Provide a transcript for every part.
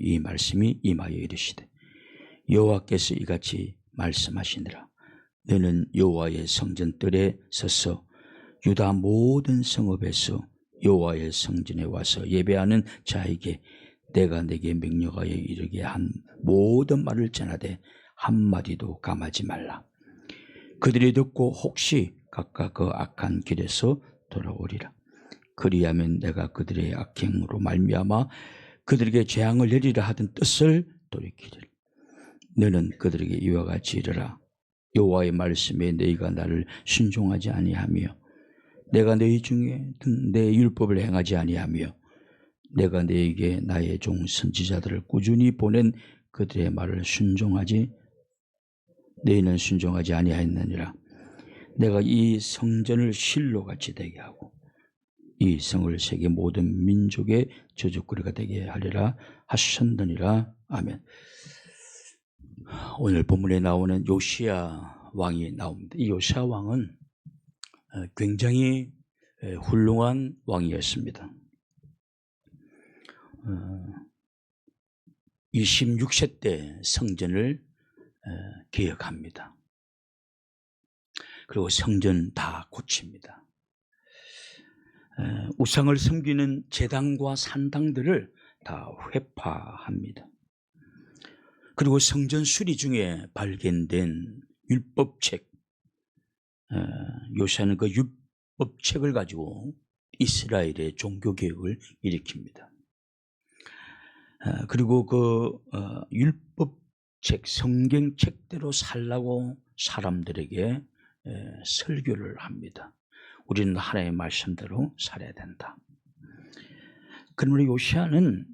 이 말씀이 임하여 이르시되 여호와께서 이같이 말씀하시니라. 너는 여호와의 성전뜰에 서서 유다 모든 성읍에서 여호와의 성전에 와서 예배하는 자에게 내가 내게 명령하여 이르게 한 모든 말을 전하되 한마디도 감하지 말라. 그들이 듣고 혹시 각각 그 악한 길에서 돌아오리라. 그리하면 내가 그들의 악행으로 말미암아 그들에게 재앙을 내리라 하던 뜻을 돌이키리라. 너는 그들에게 이와 같이 이르라. 여호와의 말씀에 너희가 나를 순종하지 아니하며 내가 너희 중에 내 율법을 행하지 아니하며 내가 너희에게 나의 종 선지자들을 꾸준히 보낸 그들의 말을 순종하지 너희는 순종하지 아니하였느니라. 내가 이 성전을 실로같이 되게 하고 이 성을 세계 모든 민족의 저주거리가 되게 하리라 하셨느니라. 아멘. 오늘 본문에 나오는 요시야 왕이 나옵니다. 이 요시야 왕은 굉장히 훌륭한 왕이었습니다. 26세 때 성전을 개혁합니다. 그리고 성전 다 고칩니다. 우상을 섬기는 제단과 산당들을 다 회파합니다. 그리고 성전 수리 중에 발견된 율법책, 요시야는 그 율법책을 가지고 이스라엘의 종교개혁을 일으킵니다. 그리고 그 율법책, 성경책대로 살라고 사람들에게 설교를 합니다. 우리는 하나님의 말씀대로 살아야 된다. 그러므로 요시야는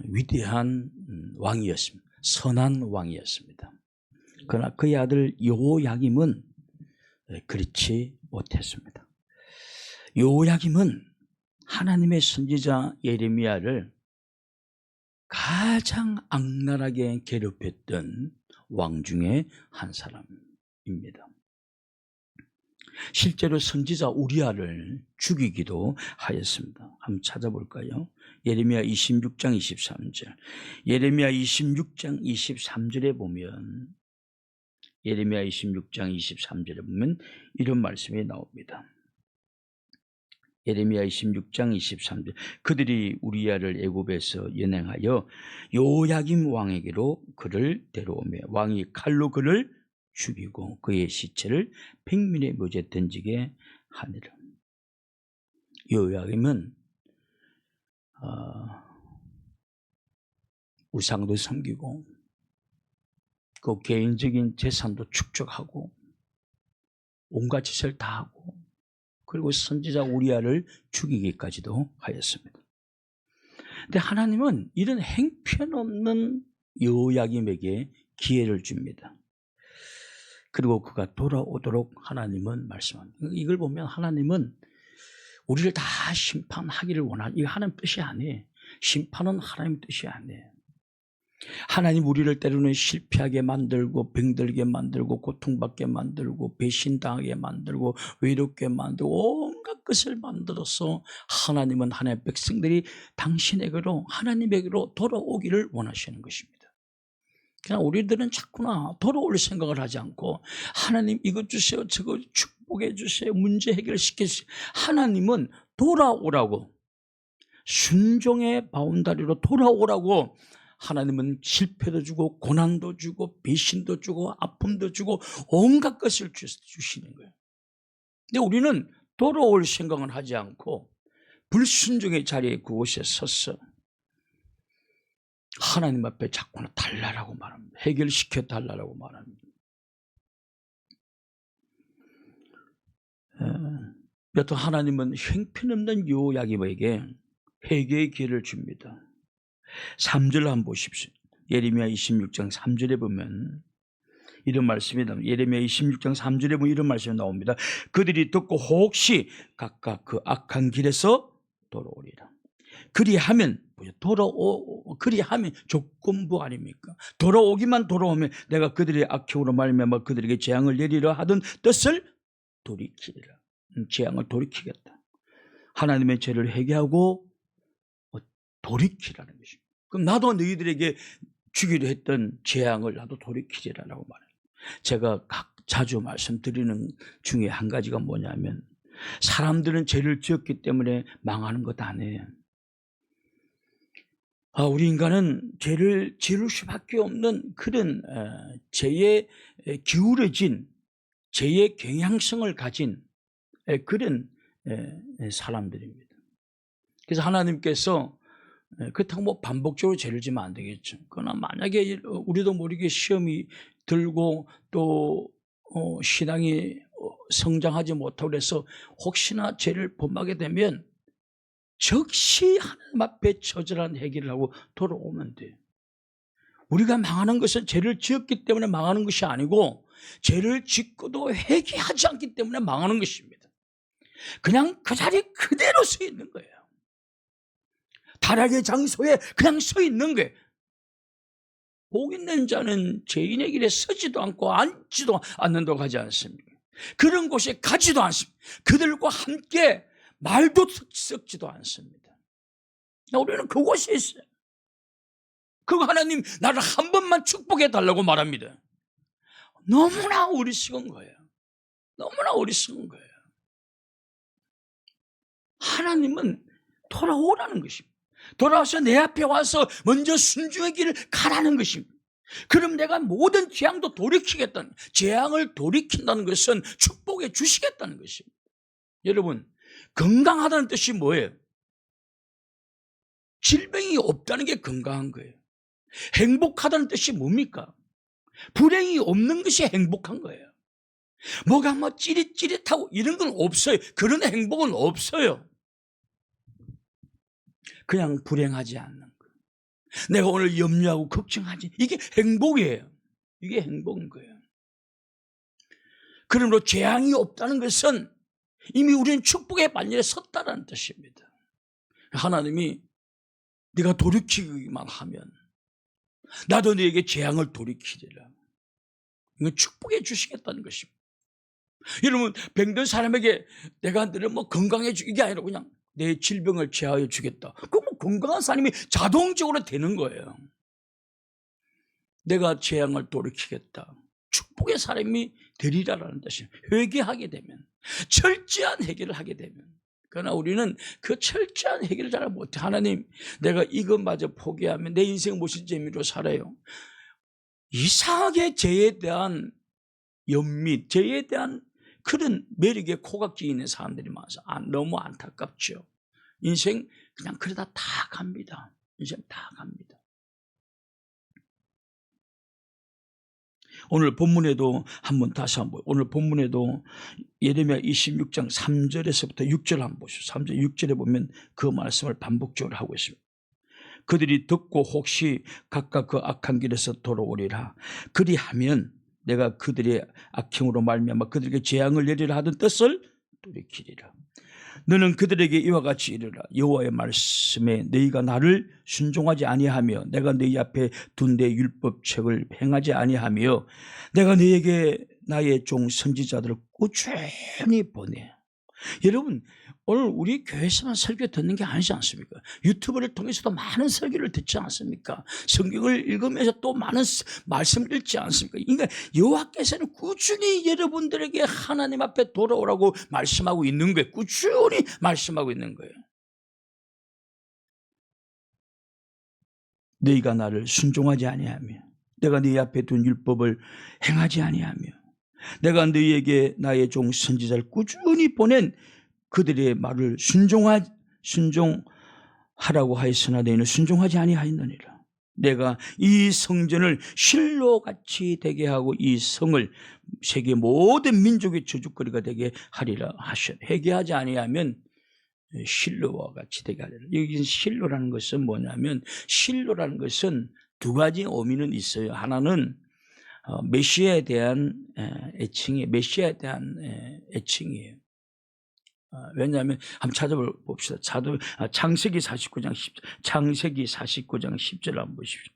위대한 왕이었습니다. 선한 왕이었습니다. 그러나 그의 아들 여호야김은 그렇지 못했습니다. 여호야김은 하나님의 선지자 예레미야를 가장 악랄하게 괴롭혔던 왕 중에 한 사람입니다. 실제로 선지자 우리야를 죽이기도 하였습니다. 한번 찾아볼까요? 예레미야 26장 23절. 예레미야 26장 23절에 보면 예레미야 26장 23절에 보면 이런 말씀이 나옵니다. 예레미야 26장 23절. 그들이 우리야를 애굽에서 연행하여 요야김 왕에게로 그를 데려오며 왕이 칼로 그를 죽이고 그의 시체를 백민의 묘지에 던지게 하니라. 요야김은 우상도 섬기고 그 개인적인 재산도 축적하고 온갖 짓을 다 하고 그리고 선지자 우리야를 죽이기까지도 하였습니다. 그런데 하나님은 이런 행편없는 요야김에게 기회를 줍니다. 그리고 그가 돌아오도록 하나님은 말씀합니다. 이걸 보면 하나님은 우리를 다 심판하기를 원하는, 이거 하나님 뜻이 아니에요. 심판은 하나님 뜻이 아니에요. 하나님 우리를 때로는 실패하게 만들고 병들게 만들고 고통받게 만들고 배신당하게 만들고 외롭게 만들고 온갖 것을 만들어서 하나님은 하나님의 백성들이 당신에게로 하나님에게로 돌아오기를 원하시는 것입니다. 그냥 우리들은 자꾸나 돌아올 생각을 하지 않고 하나님 이것 주세요, 저거 축복해 주세요, 문제 해결시켜 주세요. 하나님은 돌아오라고, 순종의 바운다리로 돌아오라고 하나님은 실패도 주고 고난도 주고 배신도 주고 아픔도 주고 온갖 것을 주시는 거예요. 근데 우리는 돌아올 생각은 하지 않고 불순종의 자리에 그곳에 서서 하나님 앞에 자꾸나 달라라고 말합니다. 해결시켜 달라라고 말합니다. 여튼 하나님은 형편없는 요야김에게 회개의 기회를 줍니다. 3절 한번 보십시오. 예레미야 26장 3절에 보면 이런 말씀이 나옵니다. 예레미야 26장 3절에 보면 이런 말씀이 나옵니다. 그들이 듣고 혹시 각각 그 악한 길에서 돌아오리라. 그리하면 조건부 아닙니까? 돌아오면 내가 그들의 악행으로 말미암아 그들에게 재앙을 내리려 하던 뜻을 돌이키리라. 재앙을 돌이키겠다. 하나님의 죄를 회개하고 돌이키라는 것입니다. 그럼 나도 너희들에게 주기로 했던 재앙을 나도 돌이키리라고 말해요. 제가 자주 말씀드리는 중에 한 가지가 뭐냐면, 사람들은 죄를 지었기 때문에 망하는 것 아니에요. 우리 인간은 죄를 지을 수밖에 없는 그런 죄에 기울어진, 죄의 경향성을 가진 그런 사람들입니다. 그래서 하나님께서 그렇다고 뭐 반복적으로 죄를 지면 안 되겠죠. 그러나 만약에 우리도 모르게 시험이 들고 또 신앙이 성장하지 못하고 그래서 혹시나 죄를 범하게 되면 즉시 하나님 앞에 처절한 회개를 하고 돌아오면 돼요. 우리가 망하는 것은 죄를 지었기 때문에 망하는 것이 아니고 죄를 짓고도 회개하지 않기 때문에 망하는 것입니다. 그냥 그 자리에 그대로 서 있는 거예요. 타락의 장소에 그냥 서 있는 거예요. 복 있는 자는 죄인의 길에 서지도 않고 앉지도 않는다고 하지 않습니까? 그런 곳에 가지도 않습니다. 그들과 함께 말도 섞지도 않습니다. 우리는 그곳에 있어요. 그거 하나님 나를 한 번만 축복해 달라고 말합니다. 너무나 어리석은 거예요. 너무나 어리석은 거예요. 하나님은 돌아오라는 것입니다. 돌아와서 내 앞에 와서 먼저 순종의 길을 가라는 것입니다. 그럼 내가 모든 재앙도 돌이키겠다는, 재앙을 돌이킨다는 것은 축복해 주시겠다는 것입니다. 여러분, 건강하다는 뜻이 뭐예요? 질병이 없다는 게 건강한 거예요. 행복하다는 뜻이 뭡니까? 불행이 없는 것이 행복한 거예요. 뭐가 뭐 찌릿찌릿하고 이런 건 없어요. 그런 행복은 없어요. 그냥 불행하지 않는 거예요. 내가 오늘 염려하고 걱정하지, 이게 행복이에요. 이게 행복인 거예요. 그러므로 재앙이 없다는 것은 이미 우리는 축복의 반열에 섰다는 뜻입니다. 하나님이 네가 돌이키기만 하면 나도 너에게 재앙을 돌이키리라. 이건 축복해 주시겠다는 것입니다. 여러분, 병든 사람에게 내가 너를 뭐 건강해 주기, 이게 아니라 그냥 내 질병을 제하여 주겠다. 그럼 뭐 건강한 사람이 자동적으로 되는 거예요. 내가 재앙을 돌이키겠다. 축복의 사람이 되리라라는 뜻이에요. 회개하게 되면, 철저한 해결을 하게 되면. 그러나 우리는 그 철저한 해결을 잘 못해. 하나님, 내가 이것마저 포기하면 내 인생 무슨 재미로 살아요? 이상하게 죄에 대한 연밋, 죄에 대한 그런 매력에 코각지 있는 사람들이 많아서 너무 안타깝죠. 인생 그냥 그러다 다 갑니다. 인생 다 갑니다. 오늘 본문에도 다시 한번, 오늘 본문에도 예레미야 26장 3절에서부터 6절 한번 보시죠. 3절, 6절에 보면 그 말씀을 반복적으로 하고 있습니다. 그들이 듣고 혹시 각각 그 악한 길에서 돌아오리라. 그리하면 내가 그들의 악행으로 말미암아 그들에게 재앙을 내리라 하던 뜻을 돌이키리라. 너는 그들에게 이와 같이 이르라. 여호와의 말씀에 너희가 나를 순종하지 아니하며 내가 너희 앞에 둔 내 율법책을 행하지 아니하며 내가 너희에게 나의 종 선지자들을 꾸준히 보내. 여러분, 오늘 우리 교회에서만 설교 듣는 게 아니지 않습니까? 유튜브를 통해서도 많은 설교를 듣지 않습니까? 성경을 읽으면서 또 많은 말씀을 읽지 않습니까? 그러니까 여호와께서는 꾸준히 여러분들에게 하나님 앞에 돌아오라고 말씀하고 있는 거예요. 꾸준히 말씀하고 있는 거예요. 너희가 나를 순종하지 아니하며 내가 너희 앞에 둔 율법을 행하지 아니하며 내가 너희에게 나의 종 선지자를 꾸준히 보낸 그들의 말을 순종하라고 하였으나 너희는 순종하지 아니하였느니라. 내가 이 성전을 실로같이 되게 하고 이 성을 세계 모든 민족의 저주거리가 되게 하리라 하셨. 회개하지 아니하면 실로와 같이 되게 하리라. 여기 실로라는 것은 뭐냐면, 실로라는 것은 두 가지 의미는 있어요. 하나는 메시아에 대한 애칭이에요. 메시아에 대한 애칭이에요. 왜냐하면 한번 찾아봅시다. 창세기 49장 10절. 창세기 49장 10절을 한번 보십시오.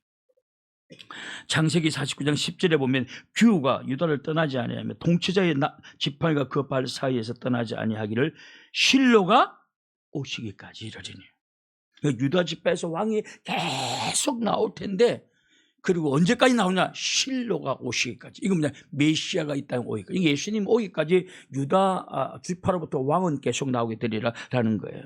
창세기 49장 10절에 보면 규가 유다를 떠나지 아니하며 통치자의 지팡이가 그 발 사이에서 떠나지 아니하기를 실로가 오시기까지 이르리니. 유다 지파에서 왕이 계속 나올 텐데, 그리고 언제까지 나오냐? 실로가 오시기까지. 이건 뭐냐? 메시아가 이 땅에 오기까지. 예수님 오기까지 유다 지파로부터 왕은 계속 나오게 되리라라는 거예요.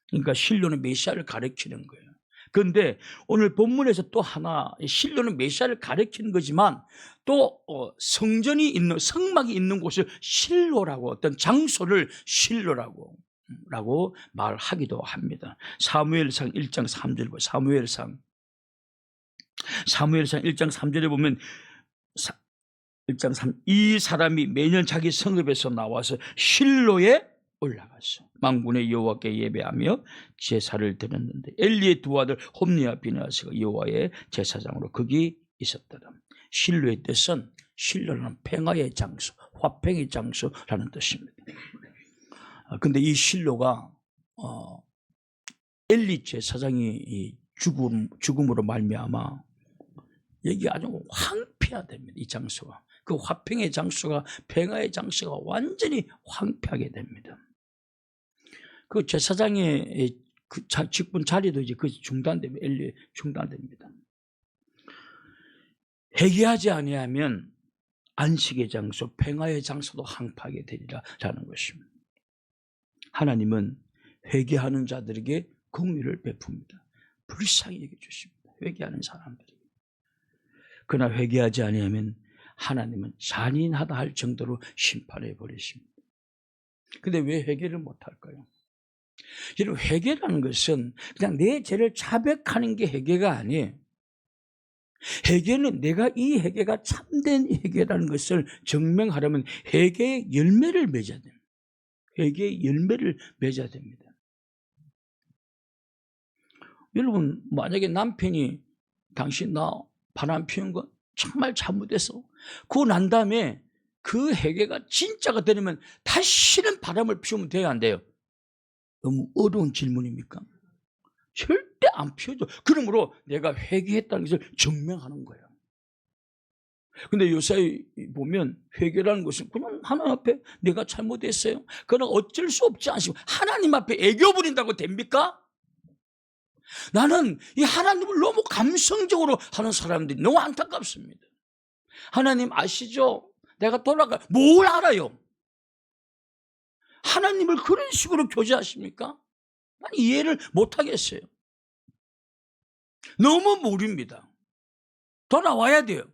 그러니까 실로는 메시아를 가리키는 거예요. 그런데 오늘 본문에서 또 하나, 실로는 메시아를 가리키는 거지만 또 성전이 있는, 성막이 있는 곳을 실로라고, 어떤 장소를 실로라고 말하기도 합니다. 사무엘상 1장 3절 보면, 사무엘상 1장 3절에 보면 1장 3, 이 사람이 매년 자기 성읍에서 나와서 실로에 올라갔어. 만군의 여호와께 예배하며 제사를 드렸는데 엘리의 두 아들 홈니와 비느하스가 여호와의 제사장으로 거기 있었더라. 실로의 뜻은, 실로는 평화의 장소, 화평의 장소라는 뜻입니다. 근데 이 실로가 엘리 제사장이 죽음으로 말미암아 여기 아주 황폐화됩니다. 이 장소가, 그 화평의 장소가, 평화의 장소가 완전히 황폐하게 됩니다. 그 제사장의 그 직분 자리도 이제 그 중단됩니다. 엘리 중단됩니다. 회개하지 아니하면 안식의 장소, 평화의 장소도 황폐하게 되리라라는 것입니다. 하나님은 회개하는 자들에게 공의를 베풉니다. 불쌍히 여겨 주십니다. 회개하는 사람들에게. 그러나 회개하지 아니하면 하나님은 잔인하다 할 정도로 심판해 버리십니다. 근데 왜 회개를 못할까요? 여러분, 회개라는 것은 그냥 내 죄를 자백하는 게 회개가 아니에요. 회개는 내가 이 회개가 참된 회개라는 것을 증명하려면 회개의 열매를 맺어야 됩니다. 회개의 열매를 맺어야 됩니다. 여러분, 만약에 남편이 당신 나 바람 피운 거 정말 잘못했어, 그거 난 다음에 그 회개가 진짜가 되려면 다시는 바람을 피우면 돼야 안 돼요? 너무 어려운 질문입니까? 절대 안 피워져. 그러므로 내가 회개했다는 것을 증명하는 거예요. 근데 요새 보면 회개라는 것은 그냥 하나님 앞에 내가 잘못했어요, 그러나 어쩔 수 없지 않습니까? 하나님 앞에 애교 부린다고 됩니까? 나는 이 하나님을 너무 감성적으로 하는 사람들이 너무 안타깝습니다. 하나님 아시죠? 내가 돌아가. 뭘 알아요? 하나님을 그런 식으로 교제하십니까? 난 이해를 못하겠어요. 너무 모릅니다. 돌아와야 돼요.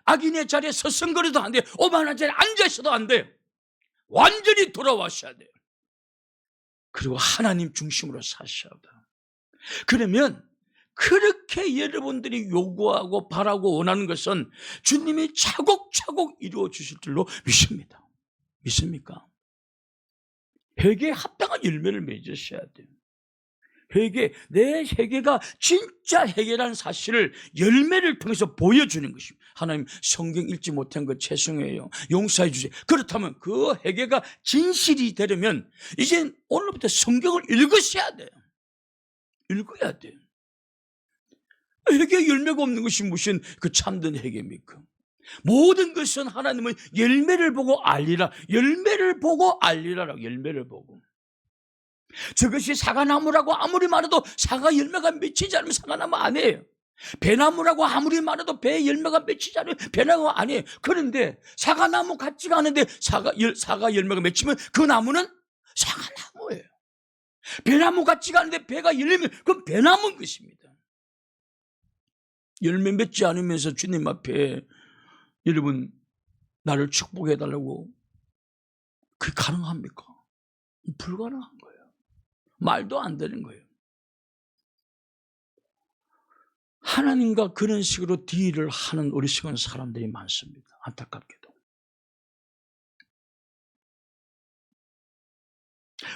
악인의 자리에 서성거려도 안 돼요. 오만한 자리에 앉아있어도 안 돼요. 완전히 돌아와셔야 돼요. 그리고 하나님 중심으로 사셔야 돼요. 그러면 그렇게 여러분들이 요구하고 바라고 원하는 것은 주님이 차곡차곡 이루어 주실 줄로 믿습니다. 믿습니까? 회개에 합당한 열매를 맺으셔야 돼요. 회개, 내 회개가 진짜 회개라는 사실을 열매를 통해서 보여주는 것입니다. 하나님, 성경 읽지 못한 거 죄송해요, 용서해 주세요. 그렇다면 그 회개가 진실이 되려면 이제 오늘부터 성경을 읽으셔야 돼요. 읽어야 돼요. 회개 열매가 없는 것이 무슨 그 참된 회개입니까? 모든 것은 하나님은 열매를 보고 알리라, 열매를 보고 알리라라고. 열매를 보고. 저것이 사과나무라고 아무리 말해도 사과 열매가 맺히지 않으면 사과나무 아니에요. 배나무라고 아무리 말해도 배 열매가 맺히지 않으면 배나무가 아니에요. 그런데 사과나무 같지가 않은데 사과 열매가 맺히면 그 나무는 사과나무예요. 배나무 같지가 않은데 배가 열리면 그건 배나무인 것입니다. 열매 맺지 않으면서 주님 앞에 여러분 나를 축복해달라고, 그게 가능합니까? 불가능한 거예요. 말도 안 되는 거예요. 하나님과 그런 식으로 딜을 하는 어리석은 사람들이 많습니다. 안타깝게도.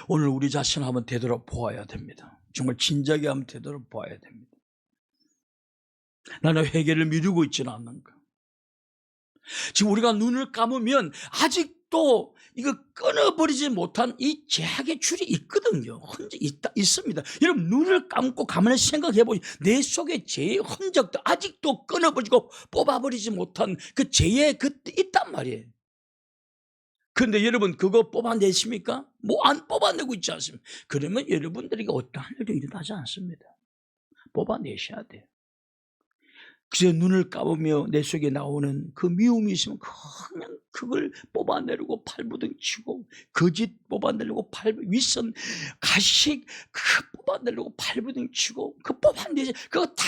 오늘 우리 자신 한번 되돌아보아야 됩니다. 정말 진작에 한번 되돌아보아야 됩니다. 나는 회개를 미루고 있지는 않는가? 지금 우리가 눈을 감으면 아직도 이거 끊어버리지 못한 이 죄악의 줄이 있거든요. 있습니다. 여러분, 눈을 감고 가만히 생각해보니 내 속에 죄의 흔적도 아직도 끊어버리고 뽑아버리지 못한 그 죄의 있단 말이에요. 그런데 여러분, 그거 뽑아내십니까? 뭐 안 뽑아내고 있지 않습니까? 그러면 여러분들에게 어떠한 일도 일어나지 않습니다. 뽑아내셔야 돼요. 그래서 눈을 감으며 내 속에 나오는 그 미움이 있으면 그냥 그걸 뽑아내려고 발부둥치고, 거짓 뽑아내려고 윗선 가식 그 뽑아내려고 발부둥치고, 그 뽑아내지, 그거 다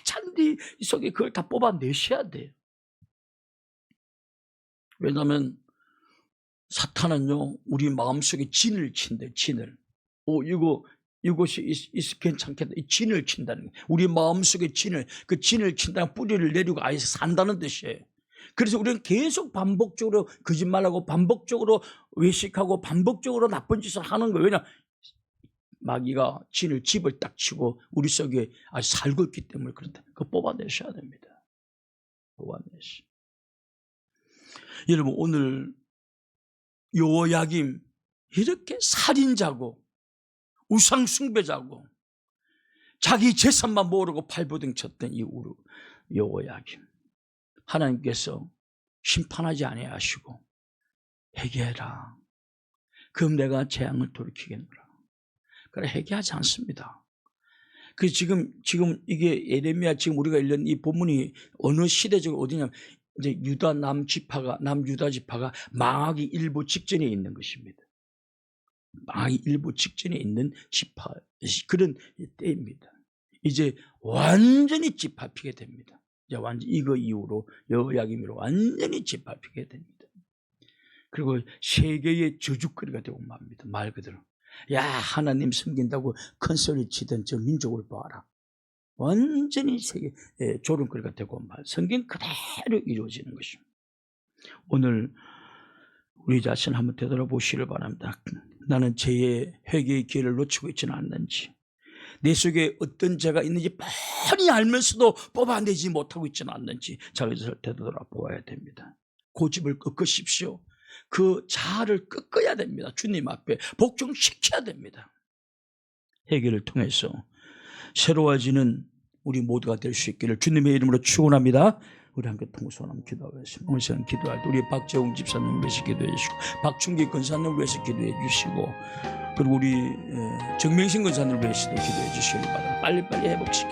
잔디 속에 그걸 다 뽑아내셔야 돼요. 왜냐하면 사탄은요, 우리 마음속에 진을 친대. 진을. 이것이 괜찮겠다. 이 진을 친다는 거예요. 우리 마음속에 진을, 그 진을 친다는 뿌리를 내리고 아예 산다는 뜻이에요. 그래서 우리는 계속 반복적으로 거짓말하고 반복적으로 외식하고 반복적으로 나쁜 짓을 하는 거예요. 왜냐? 마귀가 집을 딱 치고 우리 속에 아주 살고 있기 때문에 그런다. 그거 뽑아내셔야 됩니다. 뽑아내시. 여러분, 오늘 여호야김 이렇게 살인자고 우상 숭배자고 자기 재산만 모으려고 발버둥 쳤던 이 여호야김, 하나님께서 심판하지 아니하시고 회개해라. 그럼 내가 재앙을 돌이키겠노라. 그래, 회개하지 않습니다. 그 지금 이게 예레미야, 지금 우리가 읽는 이 본문이 어느 시대적으로 어디냐면 이제 남유다 지파가 망하기 일부 직전에 있는 것입니다. 망하기 일부 직전에 있는 지파, 그런 때입니다. 이제 완전히 짓밟히게 됩니다. 이제 완전 이거 이후로 여호야김으로 완전히 짓밟히게 됩니다. 그리고 세계의 저주거리가 되고 맙니다. 말 그대로. 야, 하나님 섬긴다고 큰 소리 치던 저 민족을 봐라. 완전히 세계 조롱거리가 되고 말. 성경 그대로 이루어지는 것입니다. 오늘 우리 자신 한번 되돌아보시길 바랍니다. 나는 죄의 회개의 기회를 놓치고 있지는 않는지, 내 속에 어떤 죄가 있는지 뻔히 알면서도 뽑아내지 못하고 있지는 않는지 자기를 되돌아보아야 됩니다. 고집을 꺾으십시오. 그 자아를 꺾어야 됩니다. 주님 앞에 복종시켜야 됩니다. 회개를 통해서 새로워지는 우리 모두가 될 수 있기를 주님의 이름으로 축원합니다. 우리 함께 통성으로 한번 기도하겠습니다. 오늘 시간 기도할 때 우리 박재홍 집사님 위해서 기도해 주시고, 박충기 권사님 위해서 기도해 주시고, 그리고 우리 정명신 권사님 위해서도 기도해 주시길 바랍니다. 빨리빨리 회복시켜